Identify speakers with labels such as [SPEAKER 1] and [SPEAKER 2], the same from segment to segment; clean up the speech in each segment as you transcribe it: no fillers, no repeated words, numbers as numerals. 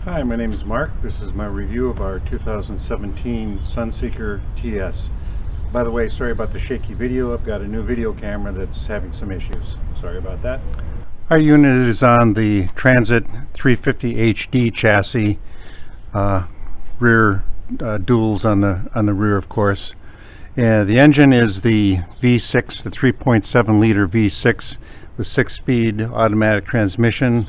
[SPEAKER 1] Hi, my name is Mark. This is my review of our 2017 Sunseeker TS. By the way, sorry about the shaky video. I've got a new video camera that's having some issues. Sorry about that. Our unit is on the Transit 350 HD chassis. Rear duals on the rear, of course. The engine is the V6, the 3.7 liter V6 with 6-speed automatic transmission,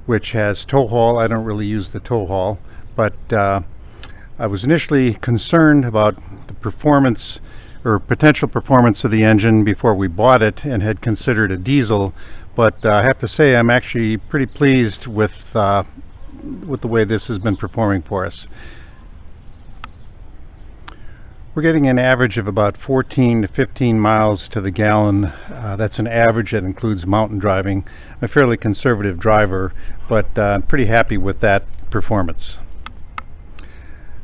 [SPEAKER 1] which has tow haul. I don't really use the tow haul, but I was initially concerned about the performance or potential performance of the engine before we bought it and had considered a diesel, but I have to say I'm actually pretty pleased with the way this has been performing for us. We're getting an average of about 14 to 15 miles to the gallon. That's an average that includes mountain driving. I'm a fairly conservative driver, but I'm pretty happy with that performance.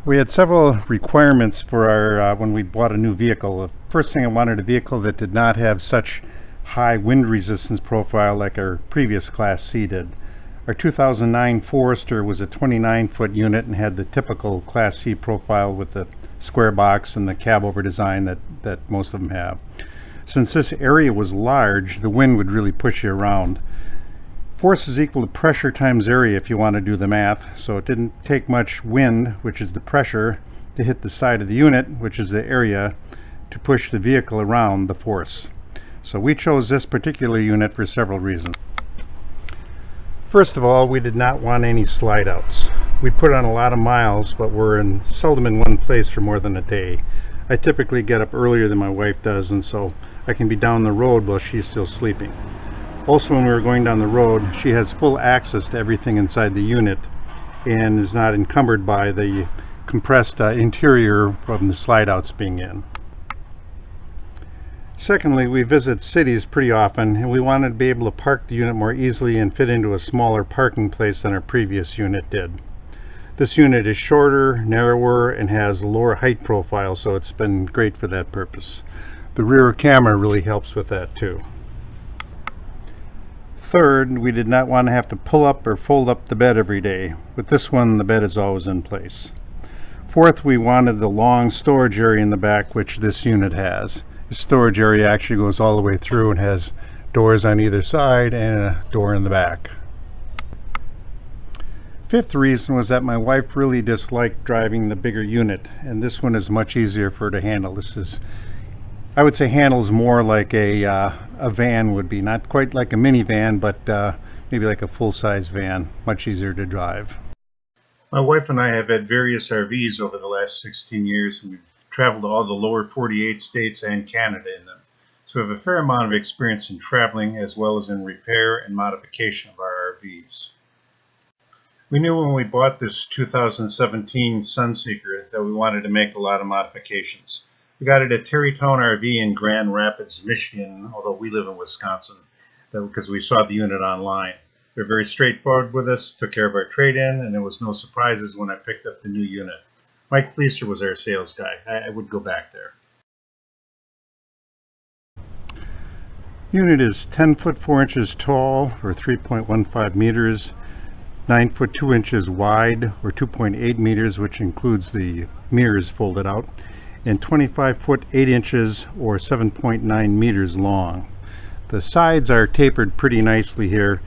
[SPEAKER 1] We had several requirements for our when we bought a new vehicle. The first thing, I wanted a vehicle that did not have such high wind resistance profile like our previous Class C did. Our 2009 Forester was a 29-foot unit and had the typical Class C profile with the square box and the cab over design that most of them have. Since this area was large, the wind would really push you around. Force is equal to pressure times area if you want to do the math, so it didn't take much wind, which is the pressure, to hit the side of the unit, which is the area, to push the vehicle around the force. So we chose this particular unit for several reasons. First of all, we did not want any slide outs. We put on a lot of miles, but we're seldom in one place for more than a day. I typically get up earlier than my wife does, and so I can be down the road while she's still sleeping. Also, when we were going down the road, she has full access to everything inside the unit and is not encumbered by the compressed interior from the slide outs being in. Secondly, we visit cities pretty often, and we wanted to be able to park the unit more easily and fit into a smaller parking place than our previous unit did. This unit is shorter, narrower, and has a lower height profile, so it's been great for that purpose. The rear camera really helps with that too. Third, we did not want to have to pull up or fold up the bed every day. With this one, the bed is always in place. Fourth, we wanted the long storage area in the back, which this unit has. The storage area actually goes all the way through and has doors on either side and a door in the back. Fifth reason was that my wife really disliked driving the bigger unit, and this one is much easier for her to handle. This is, I would say, handles more like a van would be. Not quite like a minivan, but maybe like a full-size van. Much easier to drive. My wife and I have had various RVs over the last 16 years, and we've traveled to all the lower 48 states and Canada in them. So we have a fair amount of experience in traveling as well as in repair and modification of our RVs. We knew when we bought this 2017 Sunseeker that we wanted to make a lot of modifications. We got it at Terrytown RV in Grand Rapids, Michigan, although we live in Wisconsin, because we saw the unit online. They were very straightforward with us, took care of our trade-in, and there was no surprises when I picked up the new unit. Mike Fleeser was our sales guy. I would go back there. Unit is 10 foot 4 inches tall, or 3.15 meters, 9 foot 2 inches wide, or 2.8 meters, which includes the mirrors folded out, and 25 foot 8 inches, or 7.9 meters long. The sides are tapered pretty nicely here,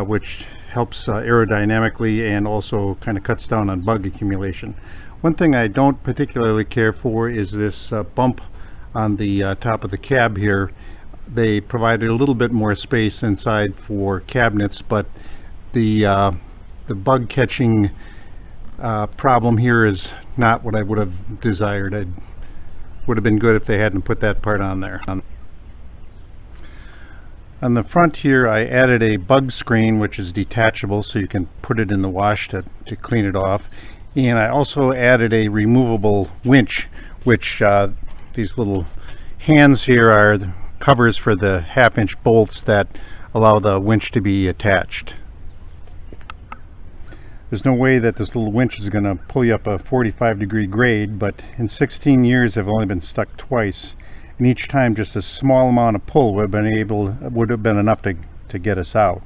[SPEAKER 1] which helps aerodynamically and also kind of cuts down on bug accumulation. One thing I don't particularly care for is this bump on the top of the cab here. They provided a little bit more space inside for cabinets, but the bug catching problem here is not what I would have desired. It would have been good if they hadn't put that part on there. On the front here, I added a bug screen, which is detachable, so you can put it in the wash to clean it off. And I also added a removable winch, which these little hands here are the covers for the 1/2-inch bolts that allow the winch to be attached. There's no way that this little winch is going to pull you up a 45-degree grade, but in 16 years I've only been stuck twice, and each time just a small amount of pull would have been enough to get us out.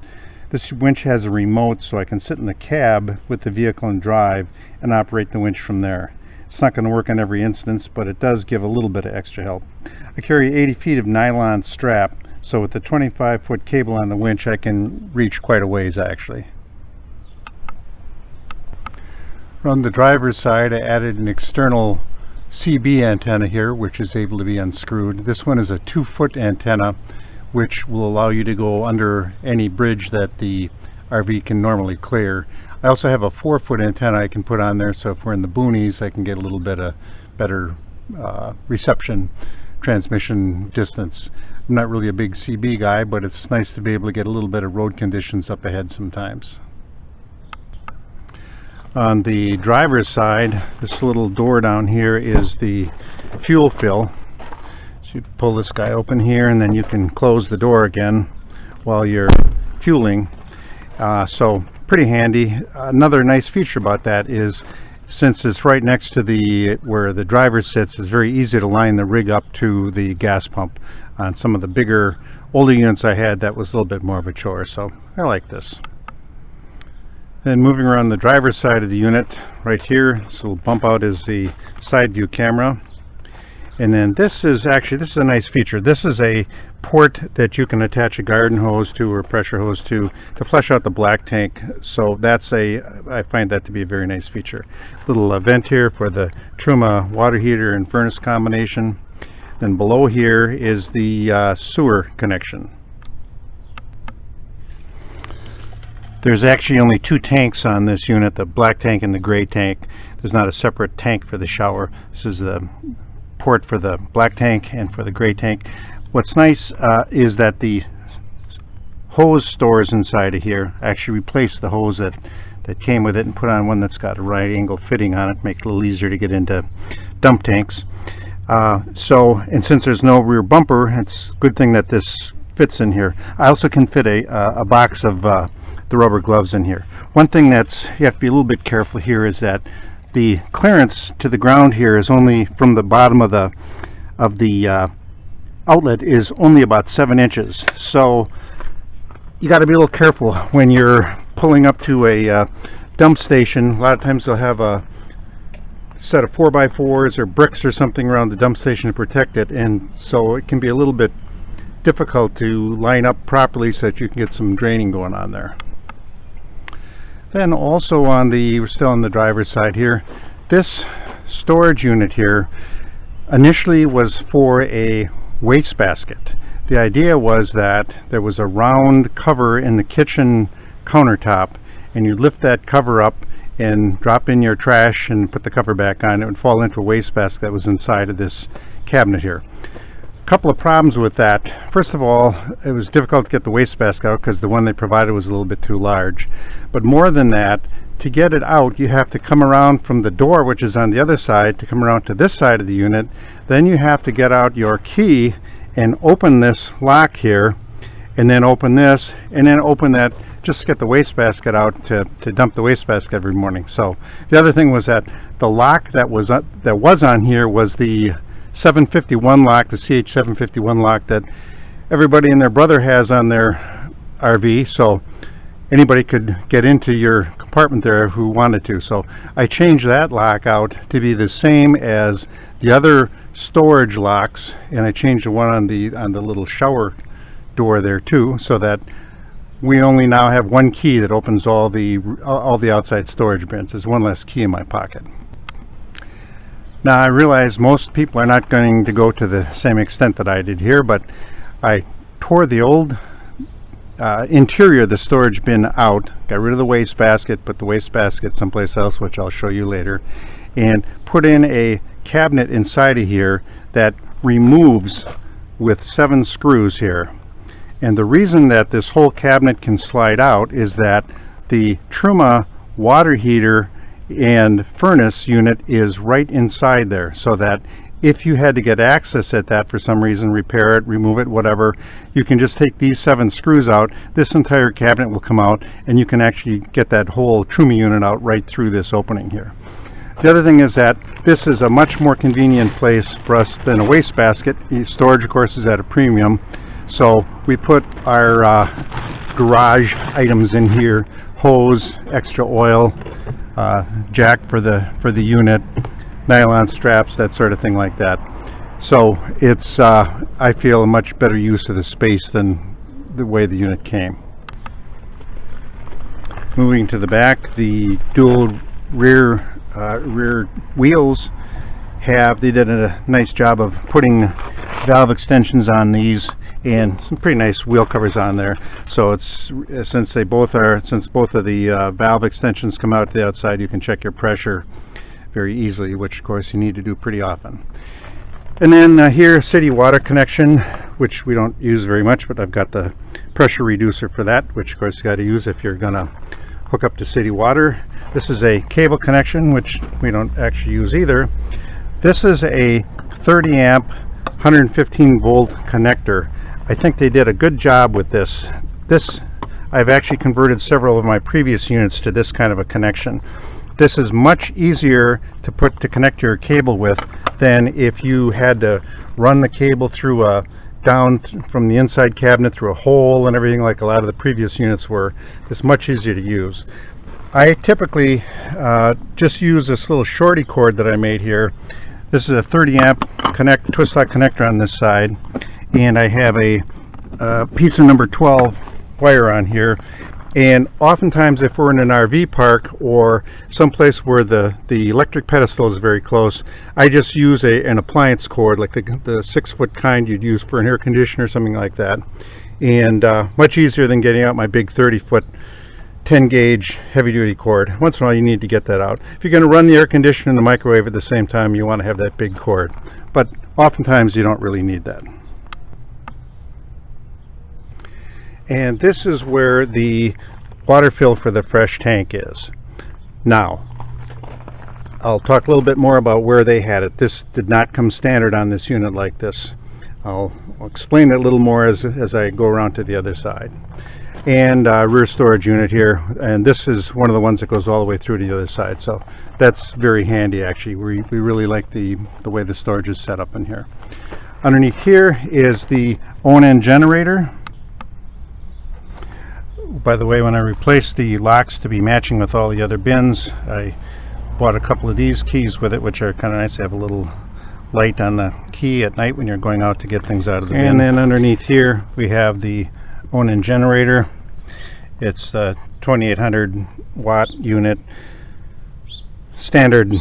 [SPEAKER 1] This winch has a remote, so I can sit in the cab with the vehicle and drive and operate the winch from there. It's not going to work on every instance, but it does give a little bit of extra help. I carry 80 feet of nylon strap, so with the 25-foot cable on the winch I can reach quite a ways actually. On the driver's side, I added an external CB antenna here, which is able to be unscrewed. This one is a 2-foot antenna, which will allow you to go under any bridge that the RV can normally clear. I also have a 4-foot antenna I can put on there, so if we're in the boonies I can get a little bit of better reception transmission distance. I'm not really a big CB guy, but it's nice to be able to get a little bit of road conditions up ahead sometimes. On the driver's side, this little door down here is the fuel fill. So you pull this guy open here and then you can close the door again while you're fueling. So pretty handy. Another nice feature about that is, since it's right next to where the driver sits, it's very easy to line the rig up to the gas pump. On some of the bigger, older units I had, that was a little bit more of a chore, so I like this. Then moving around the driver's side of the unit, right here, this little bump out is the side view camera. And then this is a nice feature. This is a port that you can attach a garden hose to or pressure hose to flush out the black tank. So I find that to be a very nice feature. Little vent here for the Truma water heater and furnace combination. Then below here is the sewer connection. There's actually only 2 tanks on this unit, the black tank and the gray tank. There's not a separate tank for the shower. This is the port for the black tank and for the gray tank. What's nice is that the hose stores inside of here actually replace the hose that came with it and put on one that's got a right angle fitting on it, make it a little easier to get into dump tanks. And since there's no rear bumper, it's a good thing that this fits in here. I also can fit a box of the rubber gloves in here. One thing you have to be a little bit careful here is that the clearance to the ground here is only from the bottom of the outlet is only about 7 inches. So you got to be a little careful when you're pulling up to a dump station. A lot of times they'll have a set of 4x4s or bricks or something around the dump station to protect it, and so it can be a little bit difficult to line up properly so that you can get some draining going on there. Then also we're still on the driver's side here, this storage unit here initially was for a wastebasket. The idea was that there was a round cover in the kitchen countertop, and you lift that cover up and drop in your trash and put the cover back on. It would fall into a wastebasket that was inside of this cabinet here. A couple of problems with that. First of all, it was difficult to get the wastebasket out because the one they provided was a little bit too large. But more than that, to get it out, you have to come around from the door, which is on the other side, to come around to this side of the unit. Then you have to get out your key and open this lock here, and then open this, and then open that just to get the wastebasket out to dump the wastebasket every morning. So the other thing was that the lock that was on here was the 751 lock, the CH751 lock that everybody and their brother has on their RV, so anybody could get into your compartment there who wanted to. So I changed that lock out to be the same as the other storage locks, and I changed the one on the little shower door there too, so that we only now have one key that opens all the outside storage bins. There's one less key in my pocket. Now I realize most people are not going to go to the same extent that I did here, but I tore the old interior of the storage bin out, got rid of the wastebasket, put the wastebasket someplace else, which I'll show you later, and put in a cabinet inside of here that removes with 7 screws here. And the reason that this whole cabinet can slide out is that the Truma water heater and furnace unit is right inside there, so that if you had to get access at that for some reason, repair it, remove it, whatever, you can just take these 7 screws out. This entire cabinet will come out, and you can actually get that whole Truma unit out right through this opening here. The other thing is that this is a much more convenient place for us than a wastebasket. Storage, of course, is at a premium. So we put our garage items in here: hose, extra oil, jack for the unit, nylon straps, that sort of thing like that. So it's I feel a much better use of the space than the way the unit came. Moving to the back, the dual rear wheels they did a nice job of putting valve extensions on these and some pretty nice wheel covers on there. So it's since both of the valve extensions come out to the outside, you can check your pressure very easily, which of course you need to do pretty often. And then here, city water connection, which we don't use very much, but I've got the pressure reducer for that, which of course you got to use if you're gonna hook up to city water. This is a cable connection, which we don't actually use either. This is a 30 amp 115 volt connector. I think they did a good job with this. I've actually converted several of my previous units to this kind of a connection. This is much easier to connect your cable with than if you had to run the cable through from the inside cabinet through a hole and everything like a lot of the previous units were. It's much easier to use. I typically just use this little shorty cord that I made here. This is a 30 amp twist lock connector on this side, and I have a piece of number 12 wire on here. And oftentimes, if we're in an RV park or someplace where the electric pedestal is very close, I just use an appliance cord, like the 6-foot kind you'd use for an air conditioner or something like that. And much easier than getting out my big 30-foot 10-gauge heavy-duty cord. Once in a while you need to get that out. If you're going to run the air conditioner and the microwave at the same time, you want to have that big cord. But oftentimes you don't really need that. And this is where the water fill for the fresh tank is. Now, I'll talk a little bit more about where they had it. This did not come standard on this unit like this. I'll explain it a little more as I go around to the other side. And rear storage unit here, and this is one of the ones that goes all the way through to the other side, so that's very handy actually. We really like the way the storage is set up in here. Underneath here is the on-end generator. By the way, when I replaced the locks to be matching with all the other bins, I bought a couple of these keys with it, which are kind of nice to have a little light on the key at night when you're going out to get things out of the bin. And then underneath here we have the on-end generator. It's a 2800 watt unit, standard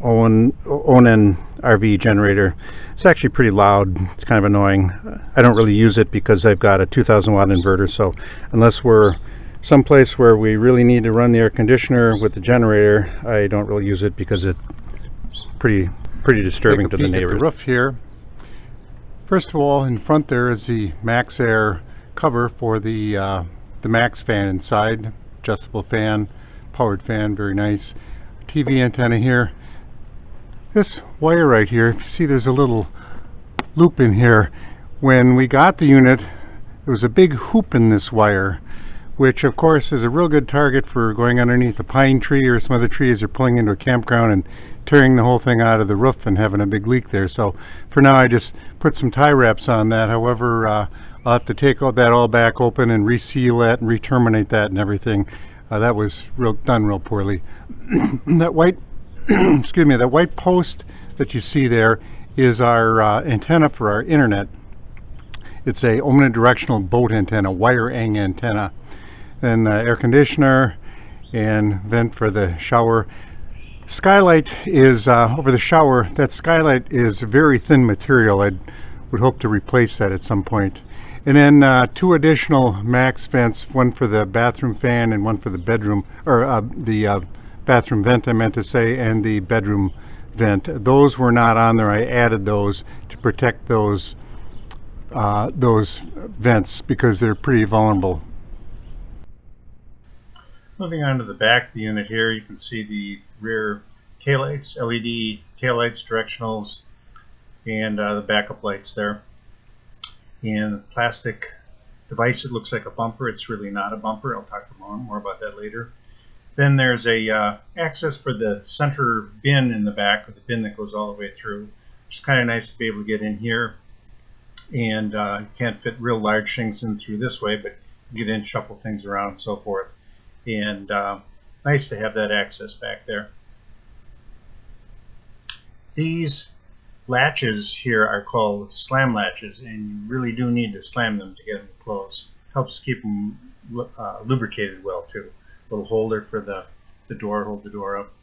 [SPEAKER 1] on-end RV generator. It's actually pretty loud. It's kind of annoying. I don't really use it because I've got a 2000 watt inverter, so unless we're someplace where we really need to run the air conditioner with the generator, I don't really use it because it's pretty disturbing to the neighbors.
[SPEAKER 2] The roof here. First of all, in front there is the Max Air cover for the Max fan inside. Adjustable fan, powered fan, very nice. TV antenna here. This wire right here, if you see there's a little loop in here. When we got the unit, there was a big hoop in this wire, which of course is a real good target for going underneath a pine tree or some other tree as you're pulling into a campground and tearing the whole thing out of the roof and having a big leak there. So for now I just put some tie wraps on that. However, I'll have to take that all back open and reseal that and re-terminate that and everything. That was done real poorly. That white excuse me, that white post that you see there is our antenna for our internet. It's a omnidirectional boat antenna, wire-eng antenna. Then the air conditioner and vent for the shower. Skylight is over the shower. That skylight is very thin material. I would hope to replace that at some point. And then 2 additional max vents, one for the bathroom fan and one for the bedroom, or the bathroom vent I meant to say, and the bedroom vent. Those were not on there. I added those to protect those vents because they're pretty vulnerable. Moving on to the back of the unit here, you can see the rear taillights, LED taillights, directionals, and the backup lights there. And the plastic device, it looks like a bumper. It's really not a bumper. I'll talk more about that later. Then there's a access for the center bin in the back, or the bin that goes all the way through, which is kind of nice to be able to get in here. And you can't fit real large things in through this way, but
[SPEAKER 1] get in, shuffle things around, and so forth. And nice to have that access back there. These latches here are called slam latches, and you really do need to slam them to get them to close. Helps keep them lubricated well too. Little holder for the door, hold the door up.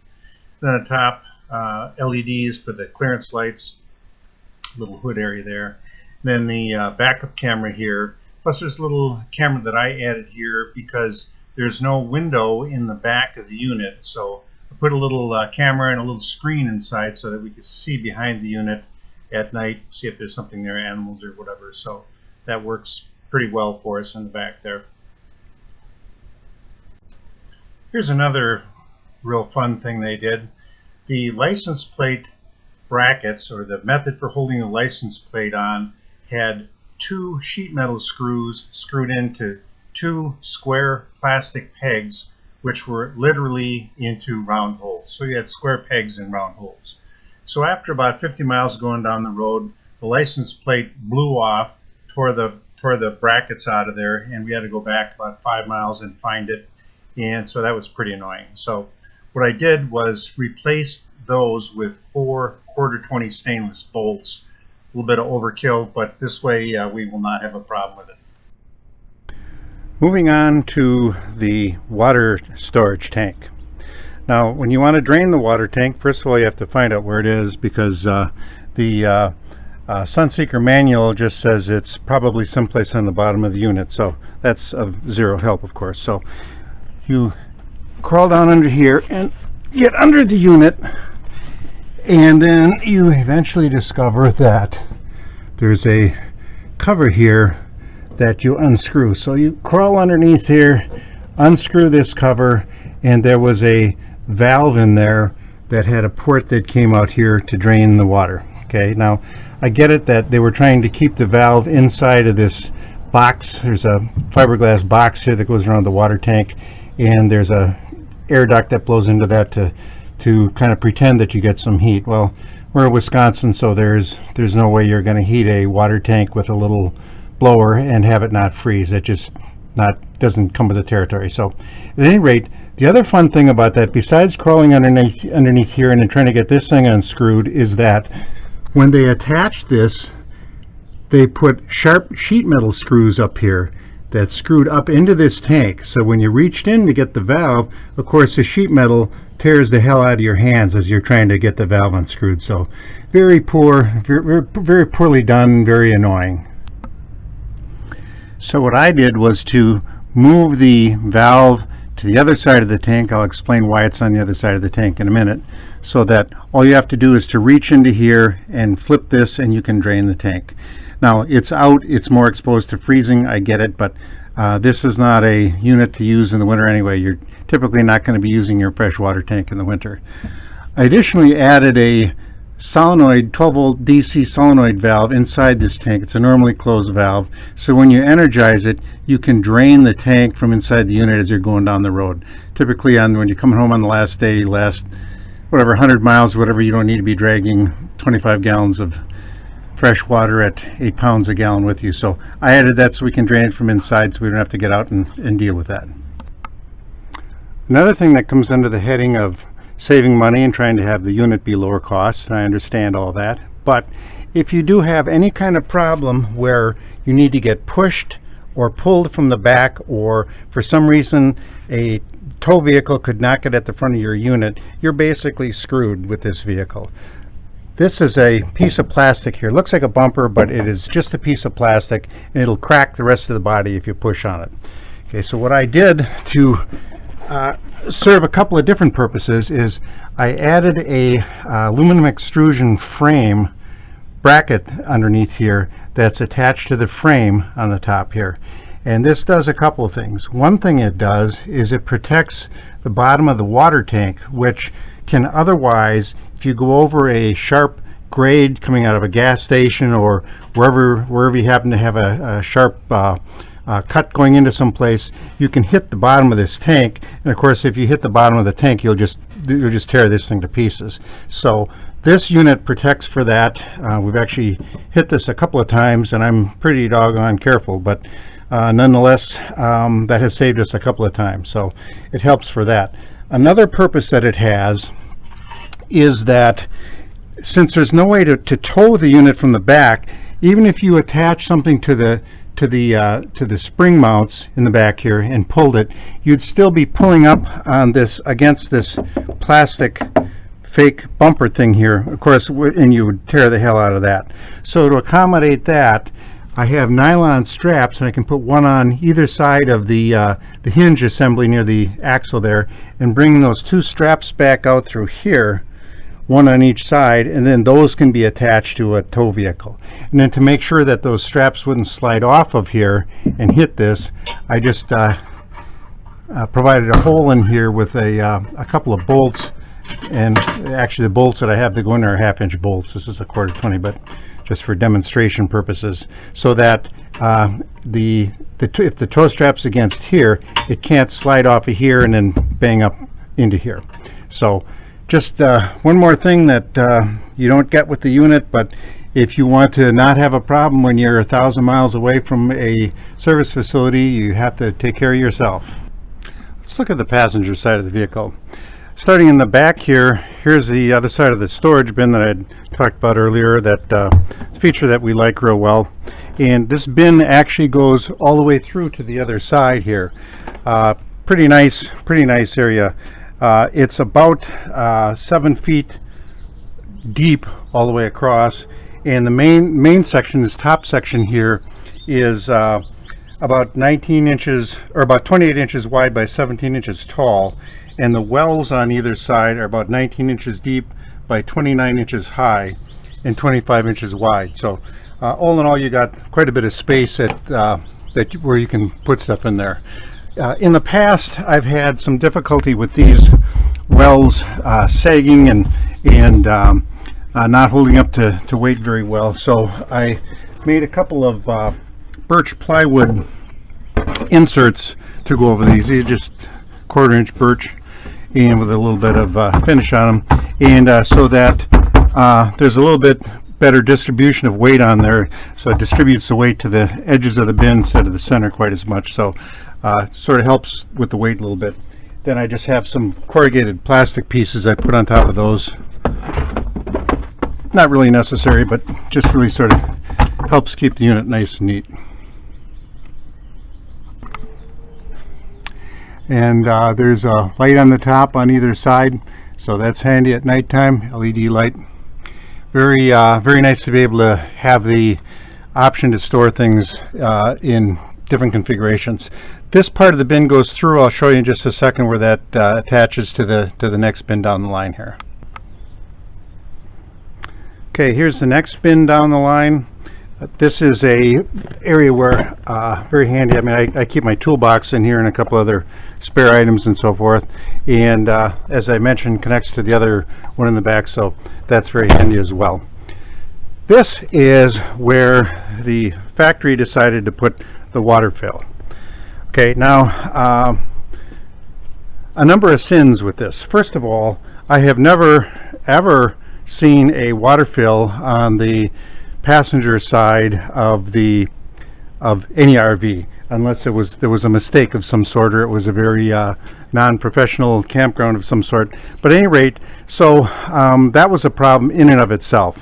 [SPEAKER 1] Then on top, LEDs for the clearance lights, little hood area there. Then the backup camera here. Plus there's a little camera that I added here because there's no window in the back of the unit, so I put a little camera and a little screen inside so that we could see behind the unit at night, see if there's something there, animals or whatever. So that works pretty well for us in the back there. Here's another real fun thing they did. The license plate brackets, or the method for holding the license plate on, had 2 sheet metal screws screwed into 2 square plastic pegs, which were literally into round holes. So you had square pegs in round holes. So after about 50 miles going down the road, the license plate blew off, tore the brackets out of there, and we had to go back about 5 miles and find it. And so that was pretty annoying. So what I did was replace those with 4 1/4-20 stainless bolts. A little bit of overkill, but this way we will not have a problem with it.
[SPEAKER 2] Moving on to the water storage tank. Now, when you want to drain the water tank, first of all you have to find out where it is, because the Sunseeker manual just says it's probably someplace on the bottom of the unit, so that's of zero help, of course. So you crawl down under here and get under the unit, and then you eventually discover that there's a cover here that you unscrew. So you crawl underneath here, unscrew this cover, and there was a valve in there that had a port that came out here to drain the water. Okay, now I get it that they were trying to keep the valve inside of this box. There's a fiberglass box here that goes around the water tank, and there's a air duct that blows into that to kind of pretend that you get some heat. Well, we're in Wisconsin, so there's no way you're going to heat a water tank with a little blower and have it not freeze. It just doesn't come with the territory. So at any rate, the other fun thing about that, besides crawling underneath here and then trying to get this thing unscrewed, is that when they attach this, they put sharp sheet metal screws up here that screwed up into this tank. So when you reached in to get the valve, of course the sheet metal tears the hell out of your hands as you're trying to get the valve unscrewed. So very poor, very poorly done, very annoying. So what I did was to move the valve to the other side of the tank. I'll explain why it's on the other side of the tank in a minute, so that all you have to do is to reach into here and flip this and you can drain the tank. Now it's out, it's more exposed to freezing, I get it, but this is not a unit to use in the winter anyway. You're typically not going to be using your freshwater tank in the winter. I additionally added a solenoid, 12-volt DC solenoid valve inside this tank. It's a normally closed valve, so when you energize it, you can drain the tank from inside the unit as you're going down the road. Typically when you're coming home on the last day, whatever 100 miles, whatever, you don't need to be dragging 25 gallons of fresh water at 8 pounds a gallon with you. So I added that so we can drain it from inside, so we don't have to get out and deal with that. Another thing that comes under the heading of saving money and trying to have the unit be lower cost, and I understand all that, but if you do have any kind of problem where you need to get pushed or pulled from the back, or for some reason a tow vehicle could not get at the front of your unit, you're basically screwed with this vehicle. This is a piece of plastic here. It looks like a bumper, but it is just a piece of plastic, and it'll crack the rest of the body if you push on it. Okay, so what I did to serve a couple of different purposes is I added a aluminum extrusion frame bracket underneath here that's attached to the frame on the top here, and this does a couple of things. One thing it does is it protects the bottom of the water tank, which can otherwise, if you go over a sharp grade coming out of a gas station or wherever you happen to have a sharp cut going into some place, you can hit the bottom of this tank, and of course if you hit the bottom of the tank, you'll just tear this thing to pieces. So this unit protects for that. We've actually hit this a couple of times, and I'm pretty doggone careful, but
[SPEAKER 1] nonetheless, that has saved us a couple of times, so it helps for that. Another purpose that it has is that since there's no way to tow the unit from the back, even if you attach something to the spring mounts in the back here and pulled it, you'd still be pulling up on this against this plastic fake bumper thing here, of course, and you would tear the hell out of that. So to accommodate that, I have nylon straps, and I can put one on either side of the hinge assembly near the axle there, and bring those two straps back out through here, one on each side, and then those can be attached to a tow vehicle. And then to make sure that those straps wouldn't slide off of here and hit this, I just provided a hole in here with a couple of bolts, and actually the bolts that I have to go in there are 1/2-inch bolts. This is a 1/4-20, but just for demonstration purposes, so that if the tow strap's against here, it can't slide off of here and then bang up into here. So just one more thing that you don't get with the unit, but if you want to not have a problem when you're 1,000 miles away from a service facility, you have to take care of yourself. Let's look at the passenger side of the vehicle. Starting in the back here, here's the other side of the storage bin that I talked about earlier, that feature that we like real well. And this bin actually goes all the way through to the other side here. Pretty nice area. It's about 7 feet deep all the way across, and the main section, this top section here, is about 19 inches or about 28 inches wide by 17 inches tall, and the wells on either side are about 19 inches deep by 29 inches high and 25 inches wide. So all in all, you got quite a bit of space where you can put stuff in there. In the past, I've had some difficulty with these wells sagging and not holding up to weight very well, so I made a couple of birch plywood inserts to go over these. These are just 1/4-inch birch, and with a little bit of finish on them, and so that there's a little bit better distribution of weight on there, so it distributes the weight to the edges of the bin instead of the center quite as much, so sort of helps with the weight a little bit. Then I just have some corrugated plastic pieces I put on top of those. Not really necessary, but just really sort of helps keep the unit nice and neat. And there's a light on the top on either side, so that's handy at nighttime. LED light. Very nice to be able to have the option to store things in different configurations. This part of the bin goes through. I'll show you in just a second where that attaches to the next bin down the line here. Okay, here's the next bin down the line. This is a area where very handy. I mean, I keep my toolbox in here and a couple other spare items and so forth, and as I mentioned, connects to the other one in the back, so that's very handy as well. This is where the factory decided to put the water fill. Okay, now a number of sins with this. First of all, I have never ever seen a water fill on the passenger side of any RV, unless there was a mistake of some sort, or it was a very non-professional campground of some sort. But at any rate, so that was a problem in and of itself.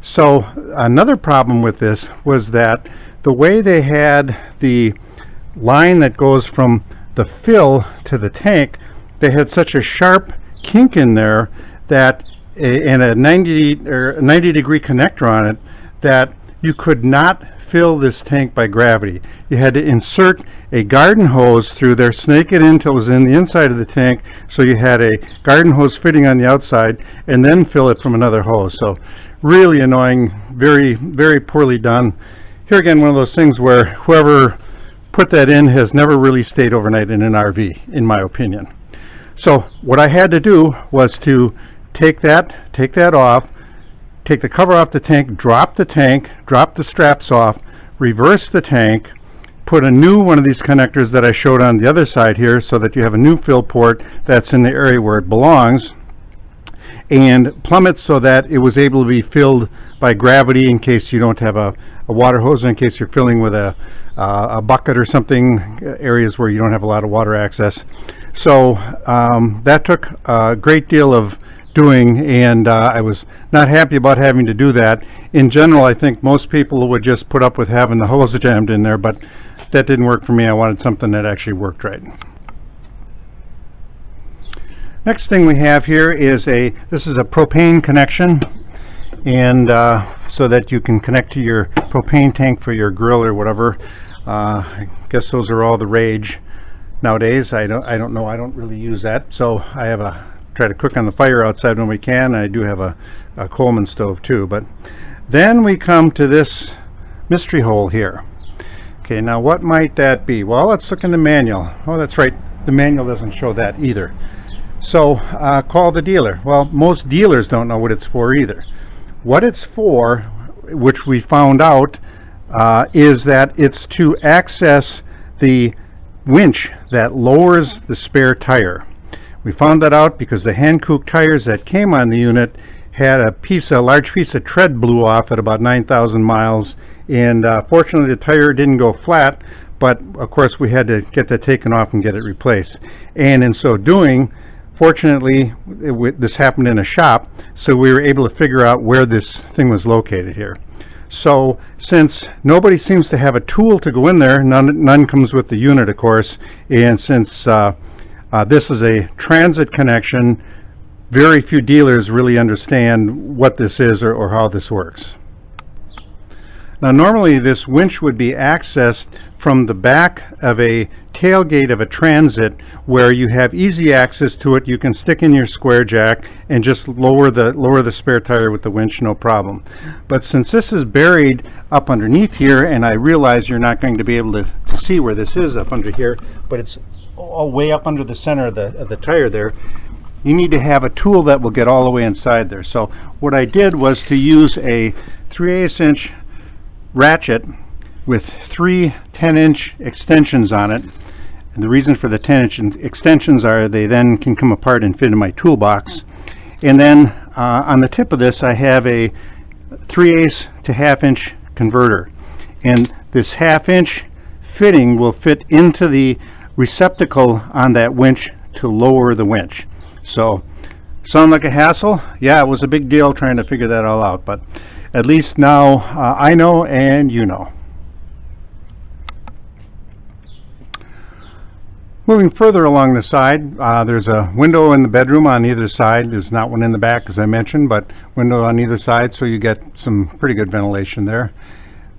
[SPEAKER 1] So another problem with this was that the way they had the line that goes from the fill to the tank, they had such a sharp kink in there that and a 90 degree connector on it, that you could not fill this tank by gravity. You had to insert a garden hose through there, snake it in until it was in the inside of the tank, so you had a garden hose fitting on the outside, and then fill it from another hose. So really annoying, very poorly done. Here again, one of those things where whoever put that in has never really stayed overnight in an RV, in my opinion. So what I had to do was to take that off, take the cover off the tank, drop the straps off, reverse the tank, put a new one of these connectors that I showed on the other side here, so that you have a new fill port that's in the area where it belongs, and plumb it so that it was able to be filled by gravity in case you don't have a water hose, in case you're filling with a a bucket or something, areas where you don't have a lot of water access. So that took a great deal of doing, and I was not happy about having to do that. In general, I think most people would just put up with having the hose jammed in there, but that didn't work for me. I wanted something that actually worked right. Next thing we have here is this is a propane connection, and so that you can connect to your propane tank for your grill or whatever. I guess those are all the rage nowadays. I don't know. I don't really use that. So I have try to cook on the fire outside when we can. I do have a Coleman stove too. But then we come to this mystery hole here. Okay, now what might that be? Well, let's look in the manual. Oh, that's right. The manual doesn't show that either. So call the dealer. Well, most dealers don't know what it's for either. What it's for, which we found out, is that it's to access the winch that lowers the spare tire. We found that out because the Hankook tires that came on the unit had a large piece of tread blew off at about 9,000 miles, and fortunately the tire didn't go flat, but of course we had to get that taken off and get it replaced. And in so doing, fortunately this happened in a shop, so we were able to figure out where this thing was located here. So since nobody seems to have a tool to go in there, none comes with the unit, of course, and since this is a transit connection, very few dealers really understand what this is or how this works. Now normally this winch would be accessed from the back of a tailgate of a transit where you have easy access to it. You can stick in your square jack and just lower the spare tire with the winch, no problem. But since this is buried up underneath here, and I realize you're not going to be able to see where this is up under here, but it's all way up under the center of the tire there, you need to have a tool that will get all the way inside there. So what I did was to use a 3/8 inch ratchet with 3 10-inch extensions on it. And the reason for the 10-inch extensions are they then can come apart and fit in my toolbox. And then on the tip of this I have a 3/8 to 1/2 inch converter, and this 1/2 inch fitting will fit into the receptacle on that winch to lower the winch. So sound like a hassle? Yeah, it was a big deal trying to figure that all out, but at least now I know and you know. Moving further along the side, there's a window in the bedroom on either side. There's not one in the back, as I mentioned, but window on either side, so you get some pretty good ventilation there.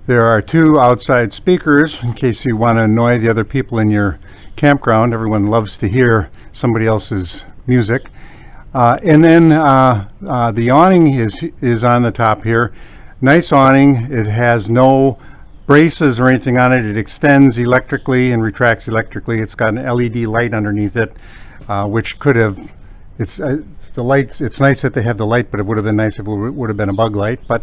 [SPEAKER 1] There are 2 outside speakers in case you want to annoy the other people in your campground. Everyone loves to hear somebody else's music. And then the awning is on the top here. Nice awning. It has no braces or anything on it. It extends electrically and retracts electrically. It's got an LED light underneath it, which could have, the lights, it's nice that they have the light, but it would have been nice if it would have been a bug light, but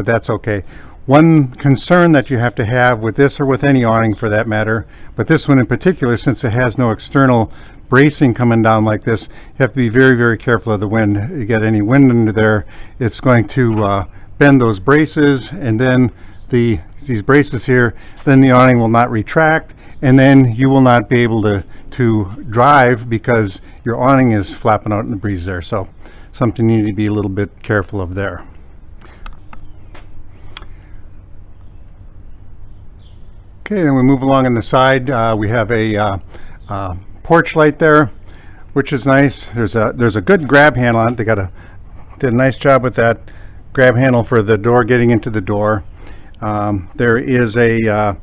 [SPEAKER 1] that's okay. One concern that you have to have with this, or with any awning for that matter, but this one in particular, since it has no external bracing coming down like this, you have to be very, very careful of the wind. You get any wind under there, it's going to bend those braces, and then these braces here, then the awning will not retract, and then you will not be able to drive because your awning is flapping out in the breeze there. So something you need to be a little bit careful of there. Okay, then we move along on the side. We have a porch light there, which is nice. There's a good grab handle on it. They did a nice job with that grab handle for the door, getting into the door. There is a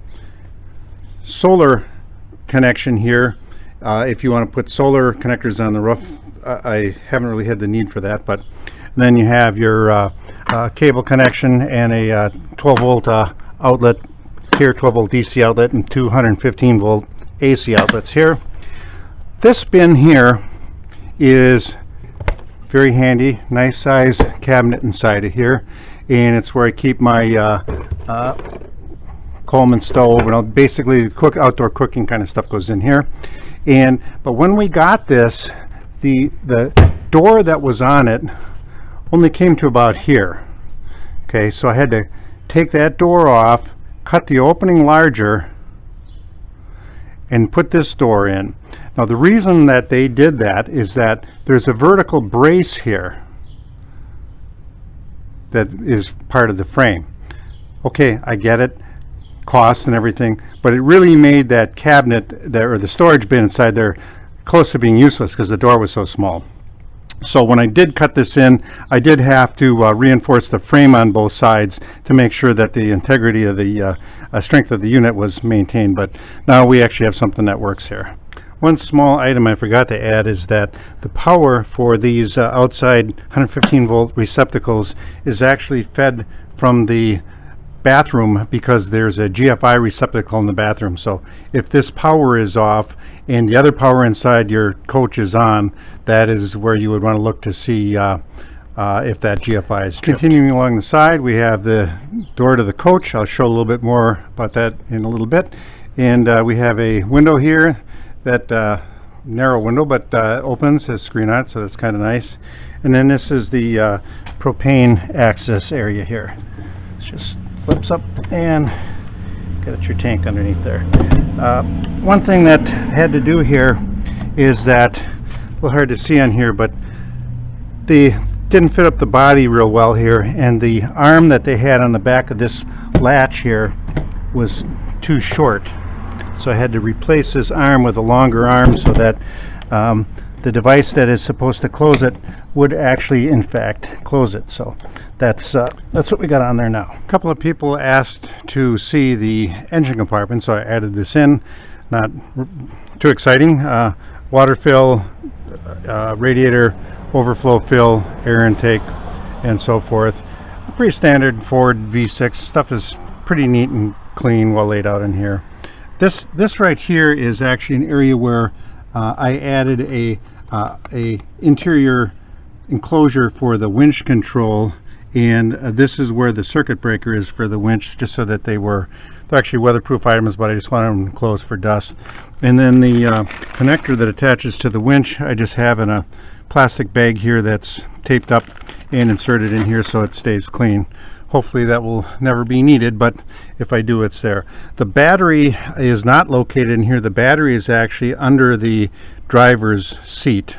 [SPEAKER 1] solar connection here. If you want to put solar connectors on the roof, I haven't really had the need for that, but then you have your cable connection and a 12 volt outlet here, 12 volt DC outlet, and 215 volt AC outlets here. This bin here is very handy, nice size cabinet inside of here, and it's where I keep my Coleman stove, and basically outdoor cooking kind of stuff goes in here. But when we got this, the door that was on it only came to about here. Okay, so I had to take that door off, cut the opening larger and put this door in. Now the reason that they did that is that there's a vertical brace here that is part of the frame. Okay, I get it, cost and everything, but it really made that cabinet there, or the storage bin inside there, close to being useless because the door was so small. So when I did cut this in, I did have to reinforce the frame on both sides to make sure that the integrity of the strength of the unit was maintained, but now we actually have something that works here. One small item I forgot to add is that the power for these outside 115 volt receptacles is actually fed from the bathroom, because there's a GFI receptacle in the bathroom. So if this power is off and the other power inside your coach is on, that is where you would want to look to see if that GFI is tripped. Continuing along the side, we have the door to the coach. I'll show a little bit more about that in a little bit. And we have a window here, that narrow window, but opens, has screen on it, so that's kind of nice. And then this is the propane access area here. It's just flips up and got your tank underneath there. One thing that had to do here is that, a little hard to see on here, but they didn't fit up the body real well here, and the arm that they had on the back of this latch here was too short. So I had to replace this arm with a longer arm so that the device that is supposed to close it would actually in fact close it. So that's what we got on there now. A couple of people asked to see the engine compartment, so I added this in. Not too exciting. Water fill, radiator overflow fill, air intake, and so forth. Pretty standard Ford V6 stuff. Is pretty neat and clean, well laid out in here. This right here is actually an area where I added a interior enclosure for the winch control, and this is where the circuit breaker is for the winch, just so that they're actually weatherproof items, but I just wanted them closed for dust. And then the connector that attaches to the winch, I just have in a plastic bag here that's taped up and inserted in here so it stays clean. Hopefully that will never be needed, but if I do, it's there. The battery is not located in here. The battery is actually under the driver's seat.